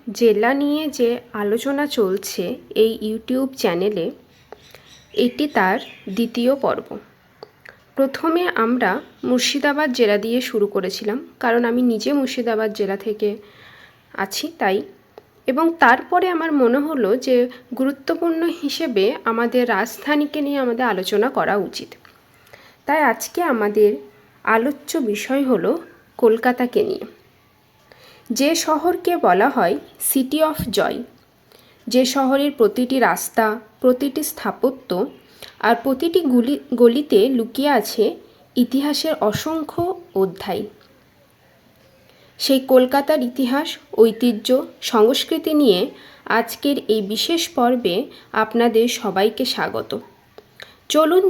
জেলা নিয়ে যে আলোচনা চলছে এই ইউটিউব চ্যানেলে, এটি তার দ্বিতীয় পর্ব। প্রথমে আমরা মুর্শিদাবাদ জেলা দিয়ে শুরু করেছিলাম, কারণ আমি নিজে মুর্শিদাবাদ জেলা থেকে আছি তাই। এবং তারপরে আমার মনে হলো যে গুরুত্বপূর্ণ হিসেবে আমাদের রাজধানীকে নিয়ে আমাদের আলোচনা করা উচিত। তাই আজকে আমাদের আলোচ্য বিষয় হলো কলকাতাকে নিয়ে। যে শহরকে বলা হয় সিটি অফ জয়, যে শহরের প্রতিটি রাস্তা, প্রতিটি স্থাপত্য আর প্রতিটি গলিতে লুকিয়ে আছে ইতিহাসের অসংখ্য অধ্যায়। সেই কলকাতার ইতিহাস, ঐতিহ্য, সংস্কৃতি নিয়ে আজকের এই বিশেষ পর্বে আপনাদের সবাইকে স্বাগত। চলুন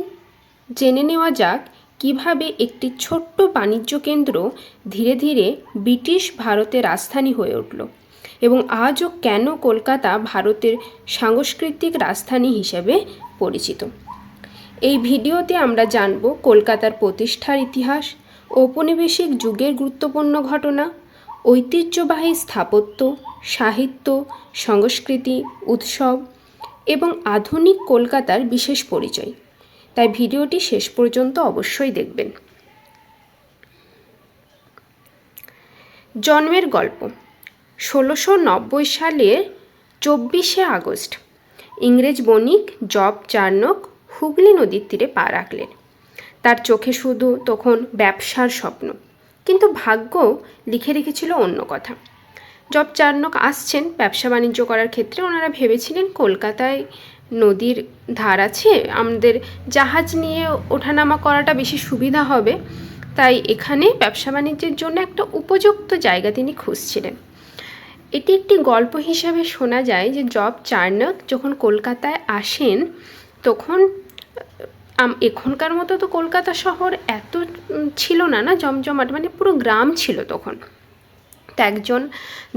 জেনে নেওয়া যাক কিভাবে একটি ছোট্ট বাণিজ্য কেন্দ্র ধীরে ধীরে ব্রিটিশ ভারতের রাজধানী হয়ে উঠল এবং আজও কেন কলকাতা ভারতের সাংস্কৃতিক রাজধানী হিসেবে পরিচিত। এই ভিডিওতে আমরা জানব কলকাতার প্রতিষ্ঠার ইতিহাস, ঔপনিবেশিক যুগের গুরুত্বপূর্ণ ঘটনা, ঐতিহ্যবাহী স্থাপত্য, সাহিত্য, সংস্কৃতি, উৎসব এবং আধুনিক কলকাতার বিশেষ পরিচয়। তাই ভিডিওটি শেষ পর্যন্ত অবশ্যই দেখবেন। জন্মের গল্প। 1690 সালের 24শে আগস্ট ইংরেজ বণিক জব চার্নক হুগলি নদীর তীরে পা রাখলেন। তার চোখে শুধু তখন ব্যবসার স্বপ্ন, কিন্তু ভাগ্য লিখে রেখেছিল অন্য কথা। জব চার্নক আসছেন ব্যবসা বাণিজ্য করার ক্ষেত্রে। ওনারা ভেবেছিলেন কলকাতায় নদীর ধার আছে, আমাদের জাহাজ নিয়ে ওঠানামা করাটা বেশি সুবিধা হবে, তাই এখানে ব্যবসা বাণিজ্যের জন্য একটা উপযুক্ত জায়গা তিনি খুঁজছিলেন। এটি একটি গল্প হিসাবে শোনা যায় যে জব চার্নক যখন কলকাতায় আসেন তখন এখনকার মতো তো কলকাতা শহর এত ছিল না জমজমাট, মানে পুরো গ্রাম ছিল তখন। তো একজন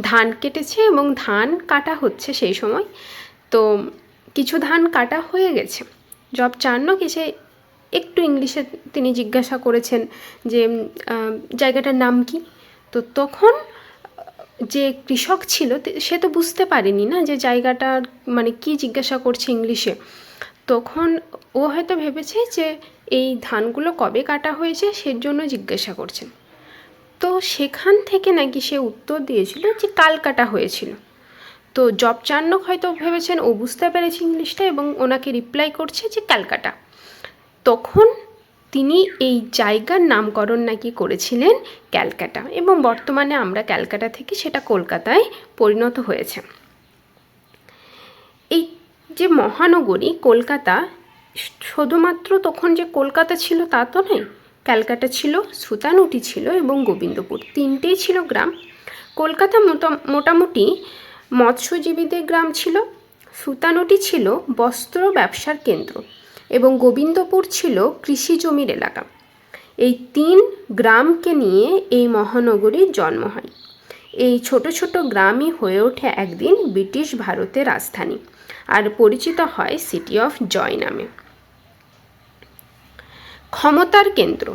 ধান কেটেছে এবং ধান কাটা হচ্ছে সেই সময়। তো কিছু ধান কাটা হয়ে গেছে। জব চার্নক এসে একটু ইংলিশে তিনি জিজ্ঞাসা করেছেন যে জায়গাটার নাম কি। তো তখন যে কৃষক ছিল সে তো বুঝতে পারেনি না যে জায়গাটা মানে কি জিজ্ঞাসা করছে ইংলিশে। তখন ও হয়তো ভেবেছে যে এই ধানগুলো কবে কাটা হয়েছে সেজন্য জিজ্ঞাসা করছেন। তো সেখান থেকে নাকি সে উত্তর দিয়েছিল যে কাল কাটা হয়েছিল। তো জব চার্নক হয়তো ভেবেছেন ও বুঝতে পেরেছে ইংলিশটা এবং ওনাকে রিপ্লাই করছে যে ক্যালকাটা। তখন তিনি এই জায়গার নামকরণ নাকি করেছিলেন ক্যালকাটা এবং বর্তমানে আমরা ক্যালকাটা থেকে সেটা কলকাতায় পরিণত হয়েছে। এই যে মহানগরী কলকাতা, শুধুমাত্র তখন যে কলকাতা ছিল তা তো নয়, ক্যালকাটা ছিল, সুতানুটি ছিল এবং গোবিন্দপুর, তিনটেই ছিল গ্রাম। কলকাতা মোটামুটি মৎস্যজীবীদের গ্রাম ছিল, সুতানুটি ছিল বস্ত্র ব্যবসার কেন্দ্র এবং গোবিন্দপুর ছিল কৃষি জমির এলাকা। এই তিন গ্রামকে নিয়ে এই মহানগরীর জন্ম হয়। এই ছোট ছোট গ্রামই হয়ে ওঠে একদিন ব্রিটিশ ভারতের রাজধানী আর পরিচিত হয় সিটি অফ জয় নামে। ক্ষমতার কেন্দ্র।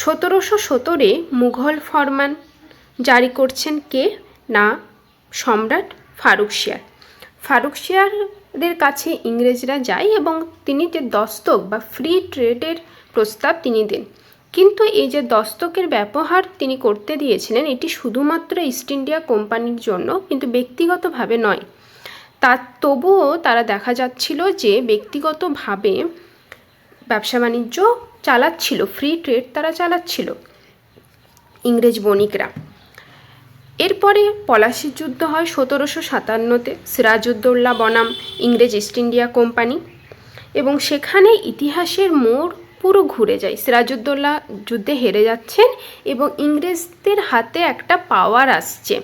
1717 মুঘল ফরমান জারি করছেন কে না, সম্রাট ফারুকশিয়ার। ফারুকশিয়ারের কাছে ইংরেজরা যায় এবং তিনি যে দস্তক বা ফ্রি ট্রেডের প্রস্তাব তিনি দেন। কিন্তু এই যে দস্তকের ব্যবহার তিনি করতে দিয়েছিলেন এটি শুধুমাত্র ইস্ট ইন্ডিয়া কোম্পানির জন্য, কিন্তু ব্যক্তিগতভাবে নয়। তবুও তারা দেখা যাচ্ছিল যে ব্যক্তিগতভাবে ব্যবসা বাণিজ্য চালাচ্ছিল, ফ্রি ট্রেড তারা চালাচ্ছিল ইংরেজ বণিকরা। এরপরে পলাশির যুদ্ধ হয় 1757-তে, সিরাজউদ্দৌলা বনাম ইংরেজ ইস্ট ইন্ডিয়া কোম্পানি, এবং সেখানে ইতিহাসের মোড় পুরো ঘুরে যায়। সিরাজউদ্দৌলা যুদ্ধে হেরে যাচ্ছেন এবং ইংরেজদের হাতে একটা পাওয়ার আসছে।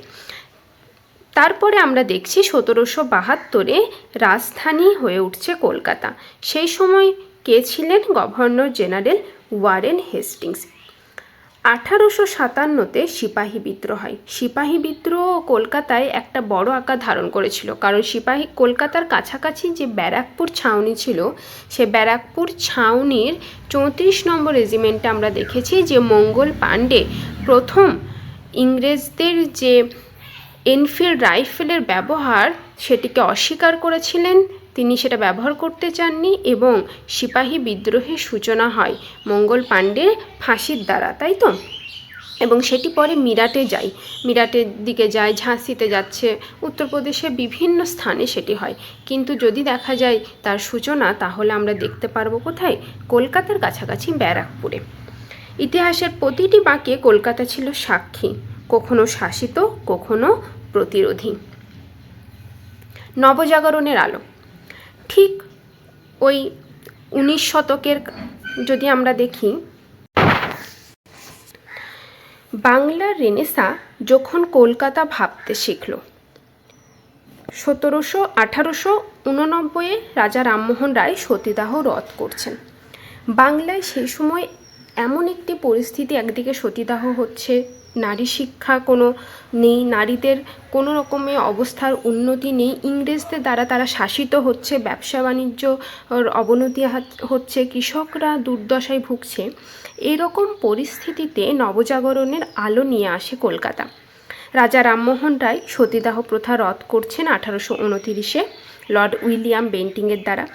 তারপরে আমরা দেখছি 1772-এ রাজধানী হয়ে উঠছে কলকাতা। সেই সময় কে ছিলেন? Governor general Warren Hastings. 1857-তে সিপাহী বিদ্রোহ হয়। সিপাহী বিদ্রোহ কলকাতায় একটা বড় আকার ধারণ করেছিল, কারণ কলকাতার কাছাকাছি যে ব্যারাকপুর ছাউনি ছিল, সে ব্যারাকপুর ছাউনির 34 নম্বর রেজিমেন্টে আমরা দেখেছি যে মঙ্গল পাণ্ডে প্রথম ইংরেজদের যে এনফিল্ড রাইফেলের ব্যবহার সেটিকে অস্বীকার করেছিলেন, তিনি সেটা ব্যবহার করতে চাননি, এবং সিপাহী বিদ্রোহের সূচনা হয় মঙ্গল পাণ্ডের ফাঁসির দ্বারা, তাই তো? এবং সেটি পরে মিরাটের দিকে যায়, ঝাঁসিতে যাচ্ছে, উত্তরপ্রদেশের বিভিন্ন স্থানে সেটি হয়। কিন্তু যদি দেখা যায় তার সূচনা, তাহলে আমরা দেখতে পারবো কোথায়? কলকাতার কাছাকাছি ব্যারাকপুরে। ইতিহাসের প্রতিটি বাঁকে কলকাতা ছিল সাক্ষী, কখনো শাসিত, কখনো প্রতিরোধী। নবজাগরণের আলো ঠিক ওই 19 শতকের যদি আমরা দেখি, বাংলার রেনেসাঁ যখন কলকাতা ভাবতে শিখল, 1889 রাজা রামমোহন রায় সতীদাহ রদ করছেন। বাংলায় সেই সময় এমন একটি পরিস্থিতি, একদিকে সতীদাহ হচ্ছে, নারী শিক্ষা কোনো নেই, নারীদের কোনো রকমের অবস্থার উন্নতি নেই, ইংরেজদের দ্বারা তারা শাসিত হচ্ছে, ব্যবসা বাণিজ্য অবনতি হচ্ছে, কৃষকরা দুর্দশায় ভুগছে। এরকম পরিস্থিতিতে নবজাগরণের আলো নিয়ে আসে কলকাতা। রাজা রামমোহন রায় সতীদাহ প্রথা রদ করছেন 1829-এ লর্ড উইলিয়াম বেন্টিংয়ের দ্বারা।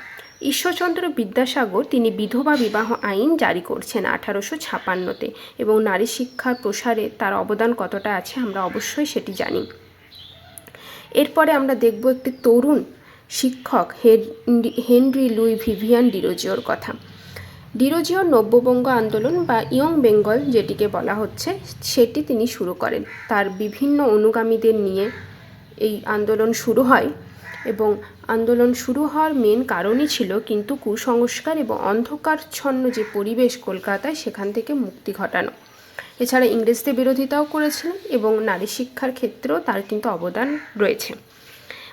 ঈশ্বরচন্দ্র বিদ্যাসাগর তিনি বিধবা বিবাহ আইন জারি করছেন 1856-তে, এবং নারী শিক্ষার প্রসারে তার অবদান কতটা আছে আমরা অবশ্যই সেটি জানি। এরপরে আমরা দেখব একটি তরুণ শিক্ষক হেনরি লুই ভিভিয়ান ডিরোজিওর কথা। ডিরোজিওর নব্যবঙ্গ আন্দোলন বা ইয়ং বেঙ্গল যেটিকে বলা হচ্ছে, সেটি তিনি শুরু করেন। তার বিভিন্ন অনুগামীদের নিয়ে এই আন্দোলন শুরু হয়, এবং আন্দোলন শুরু হওয়ার মেন কারণই ছিল কিন্তু কুসংস্কার এবং অন্ধকারচ্ছন্ন যে পরিবেশ কলকাতায়, সেখান থেকে মুক্তি ঘটানো। এছাড়া ইংরেজদের বিরোধিতাও করেছিলেন, এবং নারী শিক্ষার ক্ষেত্রেও তার কিন্তু অবদান রয়েছে।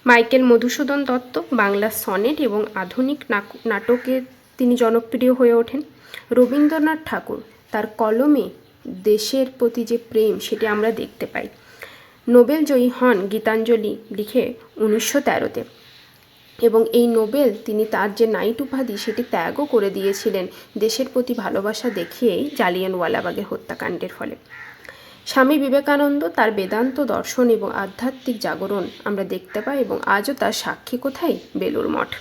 মাইকেল মধুসূদন দত্ত বাংলা সনেট এবং আধুনিক নাটকে তিনি জনপ্রিয় হয়ে ওঠেন। রবীন্দ্রনাথ ঠাকুর তার কলমে দেশের প্রতি যে প্রেম, সেটি আমরা দেখতে পাই। নোবেল জয়ী হন গীতাঞ্জলি লিখে 1913-তে, এবং এই নোবেল তিনি তার যে নাইট উপাধি সেটি ত্যাগও করে দিয়েছিলেন দেশের প্রতি ভালোবাসা দেখিয়েই জালিয়ানওয়ালাবাগের হত্যাকাণ্ডের ফলে। স্বামী বিবেকানন্দ তার বেদান্ত দর্শন এবং আধ্যাত্মিক জাগরণ আমরা দেখতে পাই, এবং আজও তার সাক্ষী কোথায়? বেলুড় মঠ।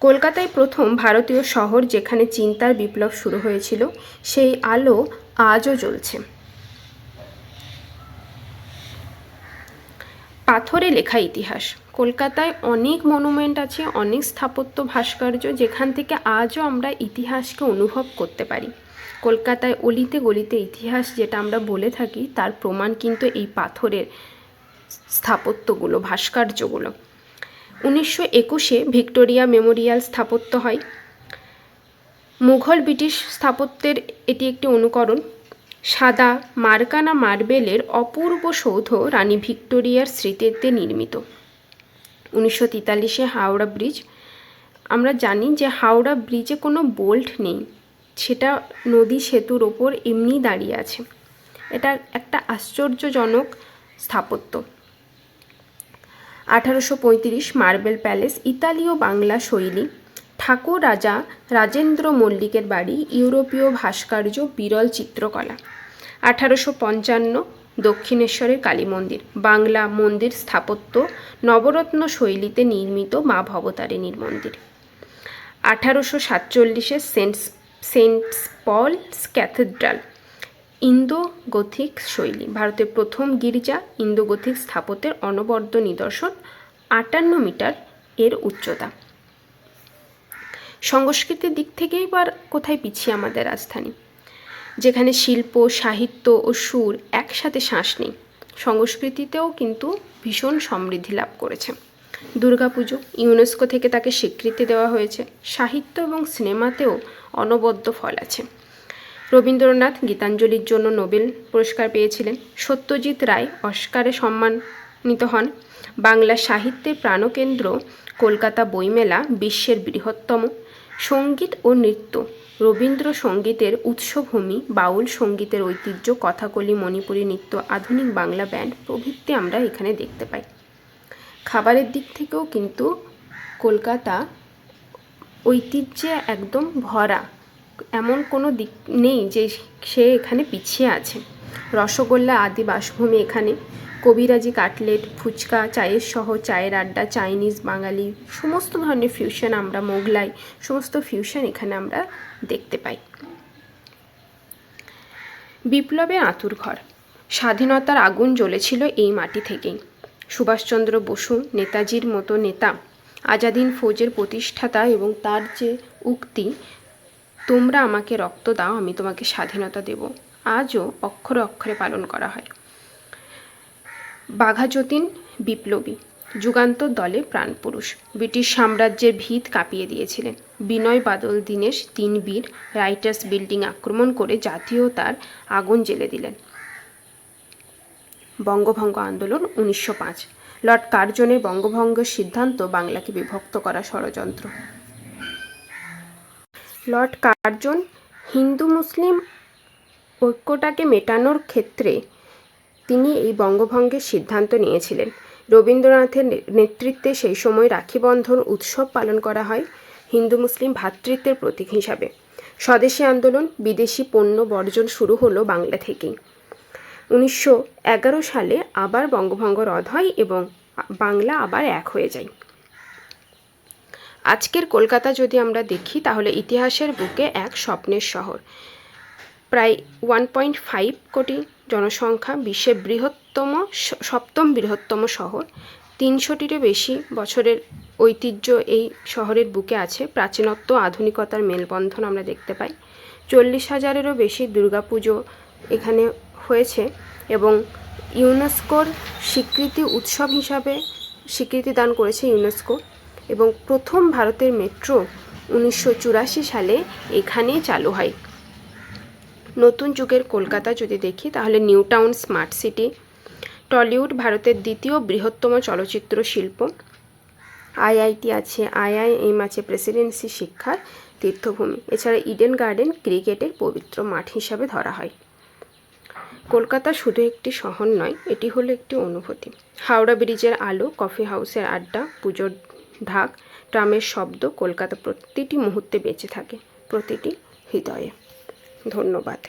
কলকাতায় প্রথম ভারতীয় শহর যেখানে চিন্তার বিপ্লব শুরু হয়েছিল, সেই আলো আজও জ্বলছে। পাথরে লেখা ইতিহাস। কলকাতায় অনেক মনুমেন্ট আছে, অনেক স্থাপত্য ভাস্কর্য, যেখান থেকে আজও আমরা ইতিহাসকে অনুভব করতে পারি। কলকাতায় অলিতে গলিতে ইতিহাস যেটা আমরা বলে থাকি, তার প্রমাণ কিন্তু এই পাথরের স্থাপত্যগুলো, ভাস্কর্যগুলো। 1921-এ ভিক্টোরিয়া মেমোরিয়াল স্থাপত্য হয়। মুঘল ব্রিটিশ স্থাপত্যের এটি একটি অনুকরণ। সাদা মার্কানা মার্বেলের অপূর্ব সৌধ রানী ভিক্টোরিয়ার স্মৃতিতে নির্মিত। 1943-এ হাওড়া ব্রিজ। আমরা জানি যে হাওড়া ব্রিজে কোনো বোল্ট নেই, সেটা নদী সেতুর ওপর এমনি দাঁড়িয়ে আছে। এটা একটা আশ্চর্যজনক স্থাপত্য। 1835 মার্বেল প্যালেস, ইতালীয় বাংলা শৈলী। ঠাকুর রাজা রাজেন্দ্র মল্লিকের বাড়ি, ইউরোপীয় ভাস্কর্য, বিরল চিত্রকলা। 1855 দক্ষিণেশ্বরের কালী মন্দির, বাংলা মন্দির স্থাপত্য, নবরত্ন শৈলীতে নির্মিত মা ভবতারিণীর মন্দির। 1847-এ Saint Paul's Cathedral, Indo Gothic শৈলী, ভারতের প্রথম গির্জা, ইন্দো গথিক স্থাপত্যের অনবদ্য নিদর্শন, 58 মিটার এর উচ্চতা। সংস্কৃতির দিক থেকেই এবার কোথায় পিছিয়ে আমাদের রাজধানী, যেখানে শিল্প, সাহিত্য ও সুর একসাথে শ্বাস নেই। সংস্কৃতিতেও কিন্তু ভীষণ সমৃদ্ধি লাভ করেছে। দুর্গাপুজো ইউনেস্কো থেকে তাকে স্বীকৃতি দেওয়া হয়েছে। সাহিত্য এবং সিনেমাতেও অনবদ্য ফল আছে। রবীন্দ্রনাথ গীতাঞ্জলির জন্য নোবেল পুরস্কার পেয়েছিলেন। সত্যজিৎ রায় অস্কারে সম্মানিত হন। বাংলা সাহিত্যের প্রাণকেন্দ্র কলকাতা বইমেলা বিশ্বের বৃহত্তম। সঙ্গীত ও নৃত্য রবীন্দ্রসঙ্গীতের উৎসভূমি, বাউল সঙ্গীতের ঐতিহ্য, কথাকলি, মণিপুরী নৃত্য, আধুনিক বাংলা ব্যান্ড প্রভৃতি আমরা এখানে দেখতে পাই। খাবারের দিক থেকেও কিন্তু কলকাতা ঐতিহ্যে একদম ভরা, এমন কোনো দিক নেই যে সে এখানে পিছিয়ে আছে। রসগোল্লা আদি বাসভূমি এখানে। কবিরাজি, কাটলেট, ফুচকা, চায়ের শহর, চায়ের আড্ডা, চাইনিজ, বাঙালি সমস্ত ধরনের ফিউশন, আমরা মোগলাই সমস্ত ফিউশন এখানে আমরা দেখতে পাই। বিপ্লবের আঁতুড়ঘর। স্বাধীনতার আগুন জ্বলেছিল এই মাটি থেকেই। সুভাষচন্দ্র বসু, নেতাজির মতো নেতা, আজাদিন ফৌজের প্রতিষ্ঠাতা এবং তার যে উক্তি, তোমরা আমাকে রক্ত দাও, আমি তোমাকে স্বাধীনতা দেব, আজও অক্ষরে অক্ষরে পালন করা হয়। বাঘা যতীন বিপ্লবী, যুগান্তর দলের প্রাণপুরুষ, ব্রিটিশ সাম্রাজ্যের ভিত কাঁপিয়ে দিয়েছিলেন। বিনয় বাদল দীনেশ, তিন বীর রাইটার্স বিল্ডিং আক্রমণ করে জাতীয়তার আগুন জ্বেলে দিলেন। বঙ্গভঙ্গ আন্দোলন 1905, লর্ড কার্জনের বঙ্গভঙ্গের সিদ্ধান্ত বাংলাকে বিভক্ত করা ষড়যন্ত্র। লর্ড কার্জন হিন্দু মুসলিম ঐক্যটাকে মেটানোর ক্ষেত্রে তিনি এই বঙ্গভঙ্গের সিদ্ধান্ত নিয়েছিলেন। রবীন্দ্রনাথের নেতৃত্বে সেই সময় রাখি বন্ধন উৎসব পালন করা হয় হিন্দু মুসলিম ভ্রাতৃত্বের প্রতীক হিসাবে। স্বদেশী আন্দোলন, বিদেশি পণ্য বর্জন শুরু হলো বাংলা থেকেই। 1911 সালে আবার বঙ্গভঙ্গ রদ হয় এবং বাংলা আবার এক হয়ে যায়। আজকের কলকাতা যদি আমরা দেখি তাহলে ইতিহাসের বুকে এক স্বপ্নের শহর। প্রায় 1.5 কোটি জনসংখ্যা, বিশ্বের সপ্তম বৃহত্তম শহর। 300টিরও বেশি বছরের ঐতিহ্য এই শহরের বুকে আছে। প্রাচীনত্ব আধুনিকতার মেলবন্ধন আমরা দেখতে পাই। 40,000-এরও বেশি দুর্গাপুজো এখানে হয়েছে এবং ইউনেস্কোর স্বীকৃতি উৎসব হিসাবে স্বীকৃতি দান করেছে ইউনেস্কো। এবং প্রথম ভারতের মেট্রো 1984 সালে এখানেই চালু হয়। নতুন যুগের কলকাতা যদি দেখি তাহলে new town, smart city. Tollywood ভারতের দ্বিতীয় বৃহত্তম চলচ্চিত্র শিল্প। আইআইটি আছে, আইআইএম আছে, প্রেসিডেন্সি শিক্ষার তীর্থভূমি। এছাড়া ইডেন গার্ডেন ক্রিকেটের পবিত্র মাঠ হিসাবে ধরা হয়। কলকাতা শুধু একটি শহর নয়, এটি হলো একটি অনুভূতি। হাওড়া ব্রিজের আলো, কফি হাউসের আড্ডা, পুজোর ঢাক, ট্রামের শব্দ, কলকাতা প্রতিটি মুহূর্তে বেঁচে থাকে, প্রতিটি হৃদয়ে। ধন্যবাদ।